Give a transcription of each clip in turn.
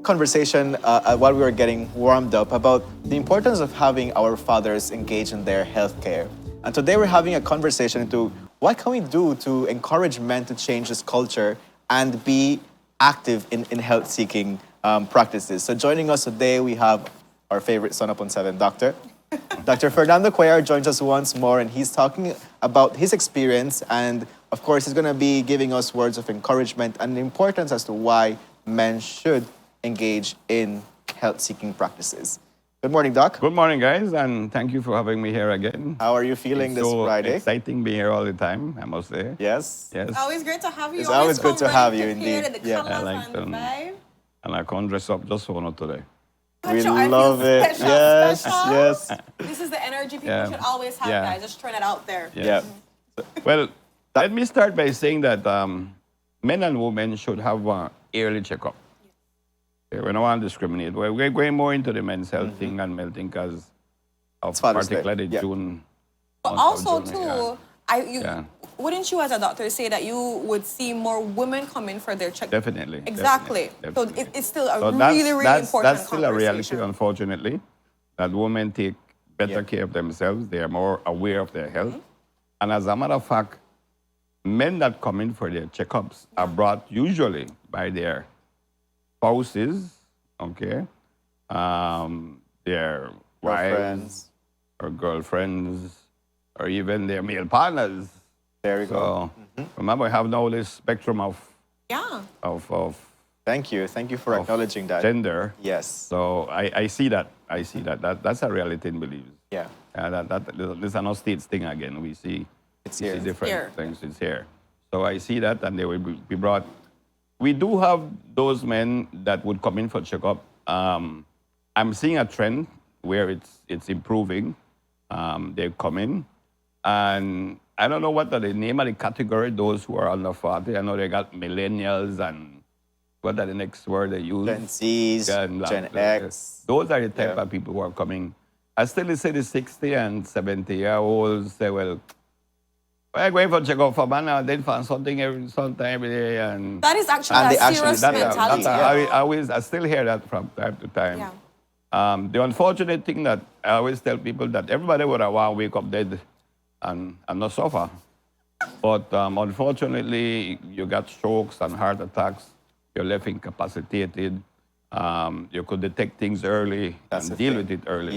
conversation while we were getting warmed up about the importance of having our fathers engage in their healthcare. And today we're having a conversation into what can we do to encourage men to change this culture and be active in health-seeking practices. So joining us today, we have our favorite son up on seven, Dr. Fernando Cuellar joins us once more, and he's talking about his experience, and of course, he's going to be giving us words of encouragement and the importance as to why men should engage in health-seeking practices. Good morning, Doc. Good morning, guys, and thank you for having me here again. How are you feeling this Friday? It's exciting being here all the time, I must say. Yes? Yes. It's always great to have you. It's always good to have you, indeed. Yeah. I like them. And I can't dress up just for one today. We love it. Special, Yes, special. yes. This is the energy people should always have, guys. Just throwing it out there. Yeah. Well, let me start by saying that men and women should have an yearly checkup. We don't want to discriminate. We're going more into the men's health thing and male thing because of particularly June. But also, too, wouldn't you as a doctor say that you would see more women come in for their checkup? Definitely. Exactly. Definitely. So it's still a really important That's still a reality, unfortunately, that women take better care of themselves. They are more aware of their health. And as a matter of fact, men that come in for their checkups are brought usually by their spouses, okay, their wives or girlfriends, or even their male partners. There we go. Remember, we have now this spectrum of Thank you for acknowledging that. Gender. Yes. So I see that. That's a reality in beliefs. Yeah. This is an states thing again. We see different things. It's here. So I see that, and they will be brought. We do have those men that would come in for checkup. I'm seeing a trend where it's improving. They come in, and I don't know what the name of the category, those who are under 40. I know they got millennials and what are the next word they use? Gen Zs, Gen X. Those are the type of people who are coming. I still say the 60 and 70-year-olds say, well, we're going for checkup for man, they find something sometime every day. And that is actually a serious mentality. I still hear that from time to time. Yeah. The unfortunate thing that I always tell people that everybody would have want to wake up dead and not suffer. But unfortunately, you got strokes and heart attacks. You're left incapacitated. You could detect things early and deal with it early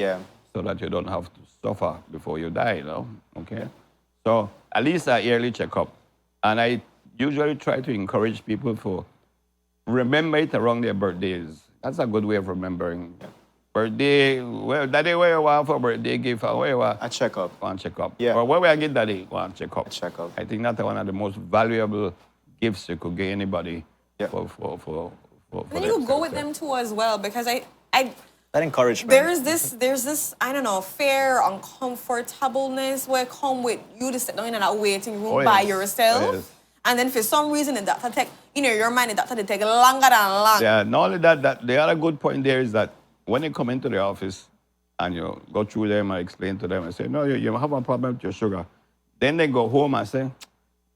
so that you don't have to suffer before you die, Okay? So at least a yearly checkup. And I usually try to encourage people to remember it around their birthdays. That's a good way of remembering. Birthday, well, daddy, where you want for birthday gift? Where you want? A checkup. One checkup. Yeah. Or where I get daddy? One checkup. A checkup. I think that's one of the most valuable gifts you could give anybody for and then you could go with them too as well, because that encouragement. There's this, I don't know, fear, uncomfortableness where come with you to sit down in that waiting room by yourself. And then for some reason, the doctor take, your mind, the doctor take longer than long. Yeah, not only that, the other good point there is that when you come into the office and you go through them and explain to them and say, no, you have a problem with your sugar. Then they go home and say,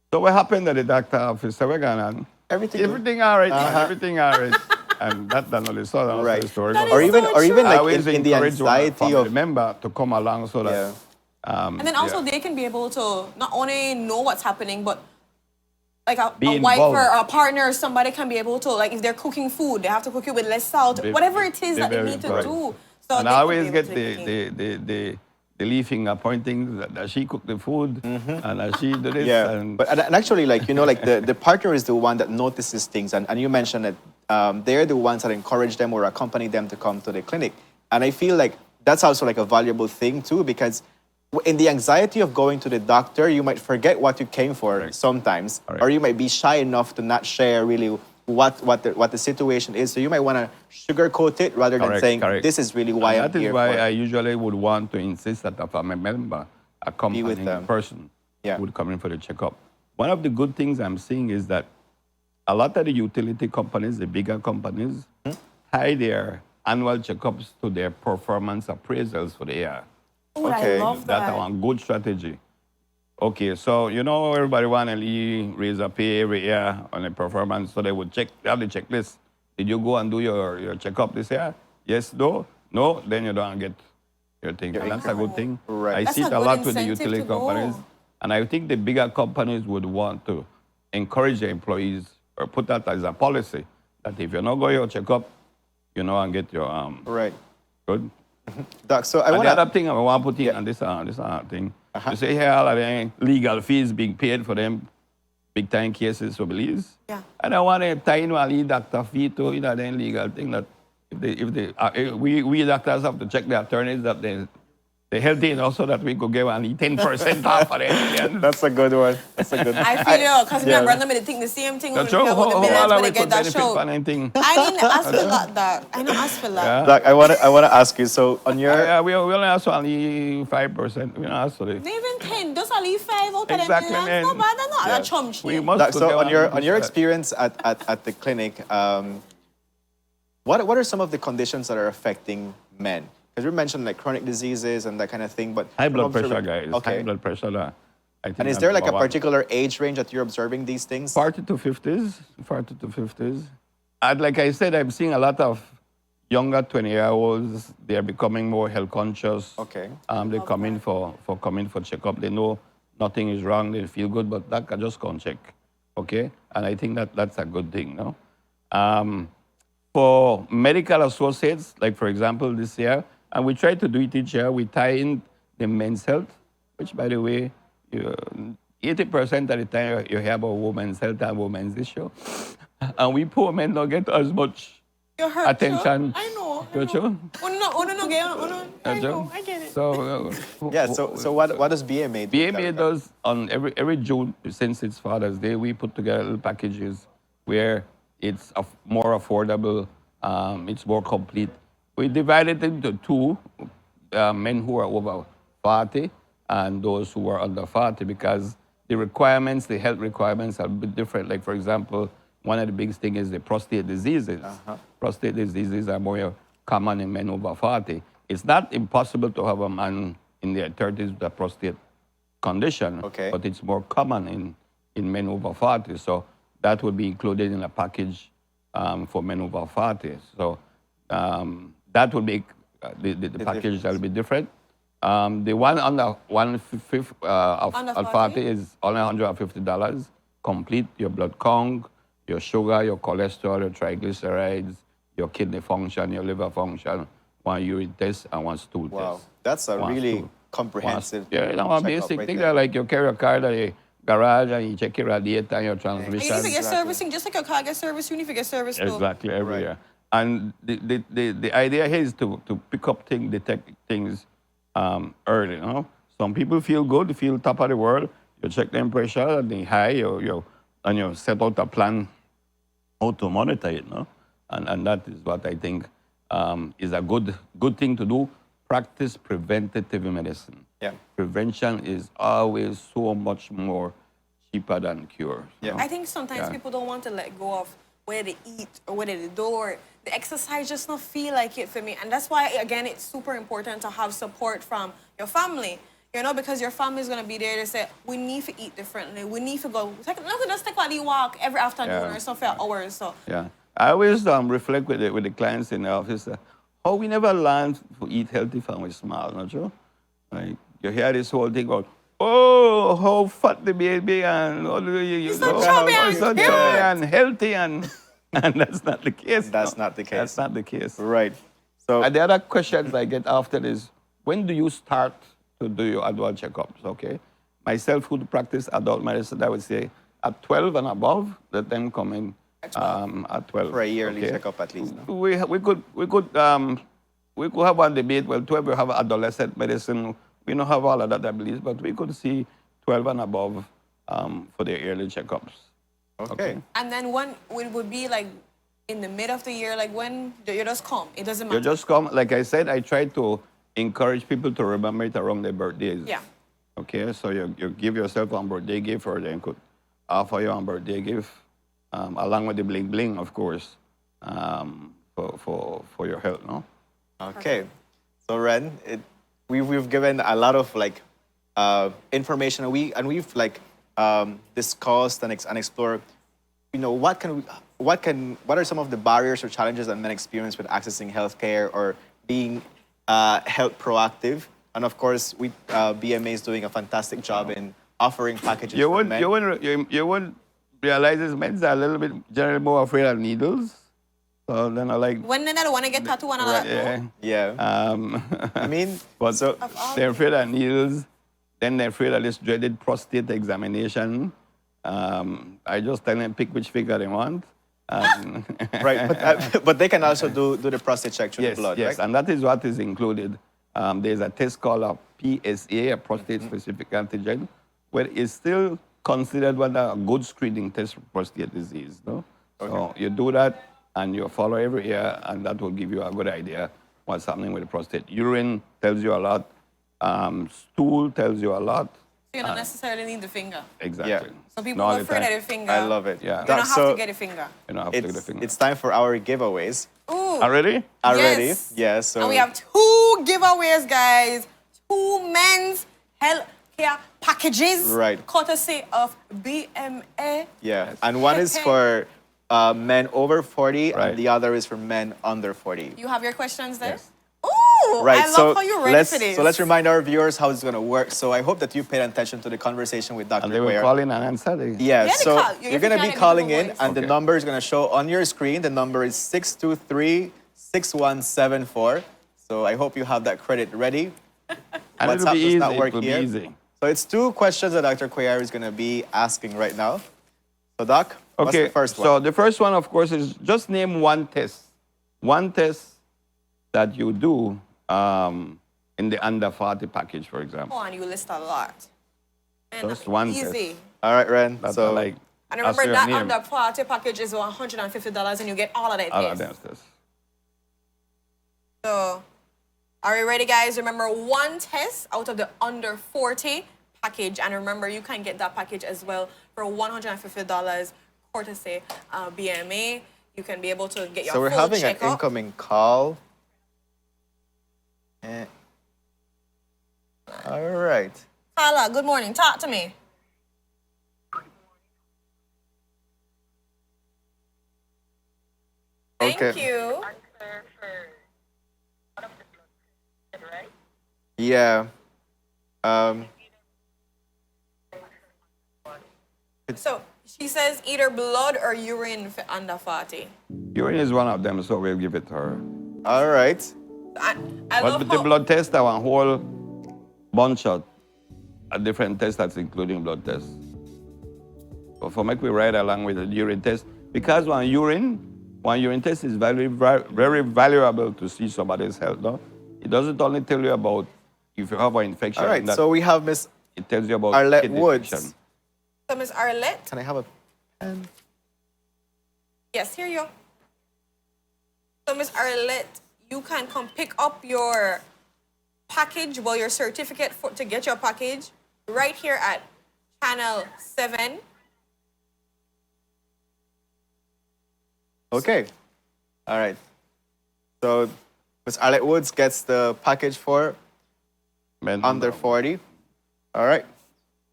so what happened at the doctor office? So we're going everything all right, everything all right. And that's only so the story. Or even like in the anxiety of member to come along so that. And then also they can be able to not only know what's happening, but like a wife involved. or a partner or somebody can be able to, like if they're cooking food, they have to cook it with less salt, whatever it is that they need to do. So and I always get the leaf finger pointing that she cooked the food and that she did it. Yeah, and actually, the partner is the one that notices things, and you mentioned that they're the ones that encourage them or accompany them to come to the clinic. And I feel like that's also like a valuable thing too, because in the anxiety of going to the doctor, you might forget what you came for sometimes, or you might be shy enough to not share really what the situation is. So you might want to sugarcoat it rather than saying, this is really why I'm here. That is why I usually would want to insist that if I'm a member, accompanying the person would come in for the checkup. One of the good things I'm seeing is that a lot of the utility companies, the bigger companies, tie their annual checkups to their performance appraisals for the year. Oh, I love that. That's a good strategy. Okay, so everybody want to raise a pay every year on a performance, so they would have the checklist. Did you go and do your checkup this year? Yes, no? No? Then you don't get your thing. And that's a good thing. Right. I That's see a it a good lot with the incentive utility to go. companies. And I think the bigger companies would want to encourage their employees or put that as a policy that if you're not going your checkup, you know, and get your Right. good. Doc, so I And want the to... other thing I want to put in Yeah. on this thing, you say here all of the legal fees being paid for them big time cases for police. Yeah. And I want to tie in one doctor fee to you know the legal thing that we doctors have to check the attorneys that they're healthy enough so that we could get only 10% off of it. That's a good one. That's a good one. I feel you, because yeah. my brother made think the same thing when That's we true. hear about the How millions when we they get could that benefit show. from anything. I didn't ask for that. I don't ask for that. Yeah. Doc, I want to ask you. So on your... Yeah, we only ask for only 5%. We don't ask for it. Not even 10, just only 5 out of them Exactly, millions. man. No bad, not Yeah. that chum shit. We must Doc, put so them on your this, experience at the clinic, what are some of the conditions that are affecting men? Because you mentioned like chronic diseases and that kind of thing, but high from blood pressure, observing- guys. Okay. High blood pressure. I think And is that's there like a number one. particular age range that you're observing these things? 40 to 50s, 40 to 50s. And like I said, I'm seeing a lot of younger 20-year-olds. They're becoming more health conscious. Okay. They come in for checkup. They know nothing is wrong. They feel good, but that can just come check. Okay? And I think that's a good thing, no? For medical associates, like for example this year, and we try to do it each year, we tie in the men's health, which by the way, 80% of the time you hear about women's health and women's issue. And we poor men don't get as much You hurt, attention. I know. You sure? I know. I get it. So, Yeah, so what does BMA do? BMA does on every June, since it's Father's Day, we put together little packages where it's more affordable, it's more complete. We divide it into two, men who are over 40 and those who are under 40, because the requirements, the health requirements are a bit different. Like, for example, one of the biggest things is the prostate diseases. Prostate diseases are more common in men over 40. It's not impossible to have a man in their 30s with a prostate condition, Okay. but it's more common in men over 40. So that would be included in a package for men over 40. So that would be the package that will be different. The one under 1/5 Under of 40? 40 is only $150. Complete your blood count, your sugar, your cholesterol, your triglycerides, your kidney function, your liver function, one urine test, and one stool Wow, test. that's a One really stool. comprehensive. Yeah, you know, one checkup basic right thing there. that like you carry a car to the garage and you check your radiator and your And you need to transmission. get servicing, just like your car gets serviced, you need to get serviced too. Exactly, every Right. year. And the idea here is to pick up things, detect things early. You know? Some people feel good, feel top of the world. You check them pressure, and they high, and you set out a plan how to monitor it. No? And that is what I think is a good thing to do. Practice preventative medicine. Yeah. Prevention is always so much more cheaper than cure. Yeah. I think sometimes Yeah. people don't want to let go of where they eat or where they do, or the exercise just not feel like it for me. And that's why, again, it's super important to have support from your family. You know, because your family is going to be there to say, we need to eat differently. We need to go, not to just take a walk every afternoon Yeah. or so for hours. So Yeah. I always reflect with the clients in the office how we never learned to eat healthy when we small, not true? Like, you hear this whole thing about, oh, how fat the baby and all the He's so chubby and so cute. chubby and healthy and that's not the case. That's no. not the case. That's not the case. Right. So And the other questions I get after is, when do you start to do your adult checkups, okay? Myself, who practice adult medicine, I would say at 12 and above, let them come in at 12. for a yearly okay? checkup at least. No? We could have one debate. Well, 12 we have adolescent medicine. We don't have all of that, I believe, but we could see 12 and above for their yearly checkups. Okay. and then when it would be like in the mid of the year, like when you just come, it doesn't You matter. just come. Like I said, I try to encourage people to remember it around their birthdays. Yeah. Okay, so you give yourself one birthday gift, or they could offer you one birthday gift, along with the bling bling, of course, for your health, no? Okay. So Ren, we've given a lot of like information, and we've like discussed and explored. You know, what are some of the barriers or challenges that men experience with accessing healthcare or being health proactive? And of course, BMA is doing a fantastic job in offering packages for men. You wouldn't realize this men are a little bit generally more afraid of needles. So then I like. When they don't want to get tattooed and all that. Yeah. Yeah. I mean, but so they're afraid of needles. Then they're afraid of this dreaded prostate examination. I just tell them pick which figure they want. right, but they can also do the prostate check through Yes, the blood, yes, right? and that is what is included. There's a test called a PSA, a prostate-specific antigen, where it's still considered one a good screening test for prostate disease. No? Okay. So you do that, and you follow every year, and that will give you a good idea what's happening with the prostate. Urine tells you a lot. Stool tells you a lot. You don't necessarily need the finger. Exactly. Yeah. So people are afraid of the finger. I love it. Yeah. You don't have So to get a finger. You don't have to get the finger. it's time for our giveaways. Ooh. Already? Already? Yes. Yeah, so And we have 2 giveaways, guys. 2 men's healthcare packages. Right. Courtesy of BMA. yeah. And one is for men over 40 Right. and the other is for men under 40. You have your questions there? Yes. Ooh, Right, I love so how you're ready let's for this. so let's remind our viewers how it's gonna work. So I hope that you paid attention to the conversation with Dr. And they will Cuellar. call in and answer. Yeah, Yeah, so they call. you're going to be If you calling can't in, leave a and the Okay. number is going to show on your screen. The number is 623-6174. So I hope you have that credit ready. And WhatsApp it'll be does easy. not work It'll be here. easy. So it's 2 questions that Dr. Cuellar is going to be asking right now. So Doc, what's Okay, the first one? so the first one, of course, is just name one test. One test that you do in the under 40 package, for example. Oh, and you list a lot. And Just one easy. test. All right, Ren. That's So like, And remember that's that your name. under party package is $150 and you get all of that. All of tests. them tests. So, are you ready, guys? Remember, 1 test out of the under 40 package. And remember, you can get that package as well for $150 courtesy BMA. You can be able to get your so we're full having an checkup. incoming call. All right. Carla, good morning. Talk to me. Thank Okay. you. Yeah. So, she says either blood or urine for under 40. Urine is one of them, so we'll give it to her. All right. I But love with the how- blood test, I want a whole bunch of a different test that's including blood tests. So for make we ride along with the urine test, because one urine test is very, very valuable to see somebody's health. No? It doesn't only tell you about if you have an infection. All right. that So we have Miss it tells you about Arlette kidney Woods. infection. So, Miss Arlette, Can I have a pen? yes, here you go. So, Miss Arlette, you can come pick up your package, well, your certificate to get your package right here at Channel 7. Okay. All right. So Ms. Arlette Woods gets the package for Men under 40. All right.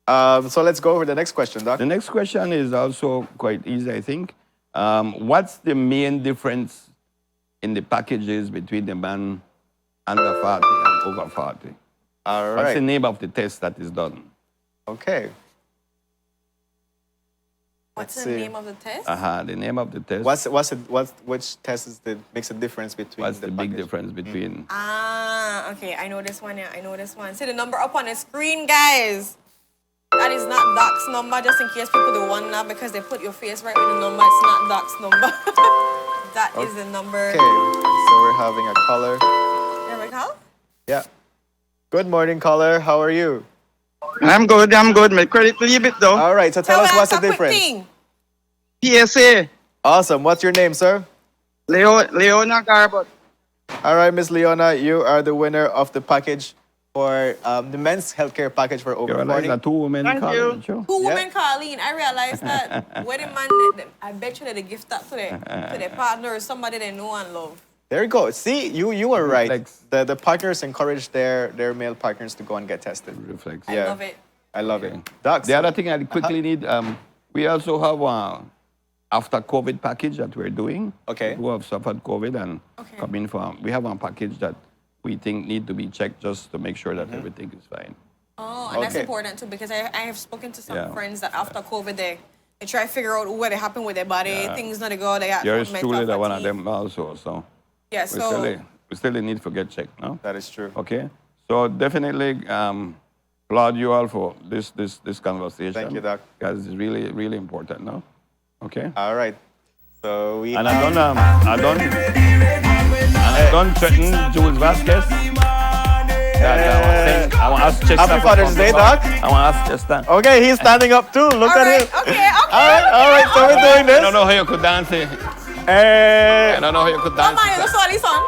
So let's go over the next question, Doc. The next question is also quite easy, I think. What's the main difference in the packages between the man under 40 and over 40? All What's the right. name of the test that is done? Okay. What's Let's the see. name of the test? The name of the test. Which test makes a difference between What's the big package? difference between? Ah, okay. I know this one. Yeah, I know this one. See the number up on the screen, guys. That is not Doc's number, just in case people do wonder because they put your face right with the number. It's not Doc's number. That is the number. Okay. So we're having a caller. There we go. Yeah. Good morning, caller. How are you? I'm good. My credit leave it though. All right. So tell us what's the a quick difference. thing. PSA. Awesome. What's your name, sir? Leona Garbot. All right, Miss Leona, you are the winner of the package for the men's healthcare package for over You're like 40. a two-woman Thank college you. show. Two Yeah. women, Carlene. I realized that wedding man, I bet you that they gift that to their partner or somebody they know and love. There you go. See, you were right. Reflex. The partners encourage their male partners to go and get tested. Reflex. I Yeah. love it. I love it. Doc, The other thing I quickly need, we also have after COVID package that we're doing. Okay. Who have suffered COVID and Okay. coming from, we have a package that we think need to be checked just to make sure that everything is fine. Oh, and that's Okay. important too because I have spoken to some Yeah. friends that after COVID they try to figure out what happened with their body, things not to go. They got Yours mental truly, that one of fatigue. them also. So Yeah, we so still need to get checked, no? That is true. Okay. So definitely applaud you all for this conversation. Thank you, Doc. Because it's really, really important, no? Okay. All right. So we And have- I don't threaten Jules Vasquez. I want to ask Chester. Happy for Father's Day, something. Doc. I want to ask Chester. Okay, he's standing up too. Look all at right, him. okay. All right, so we're doing I this. don't know how you could dance it. Eh, I don't know how you could Come dance on, you it. saw this one.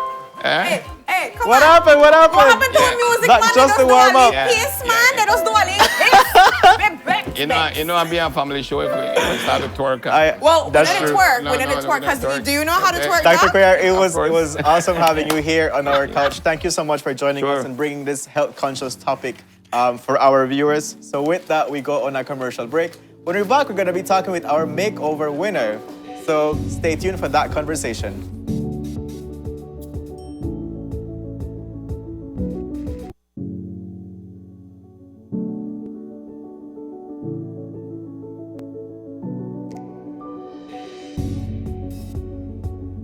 Eh? Hey, come what on. happened? What happened? What happened to the music, That's man? just They the just do a warm up. little pace, man. They just do a little pace. You know, I'd be a family show if we start to twerk. Well, That's we didn't true. twerk. No, we didn't no, twerk. we didn't twerk. Do you know how to Okay. twerk, Dr. Doc? Cuellar, it Of course. was awesome having you here on our couch. Thank you so much for joining Sure. us and bringing this health conscious topic for our viewers. So with that, we go on a commercial break. When we're back, we're going to be talking with our makeover winner. So stay tuned for that conversation.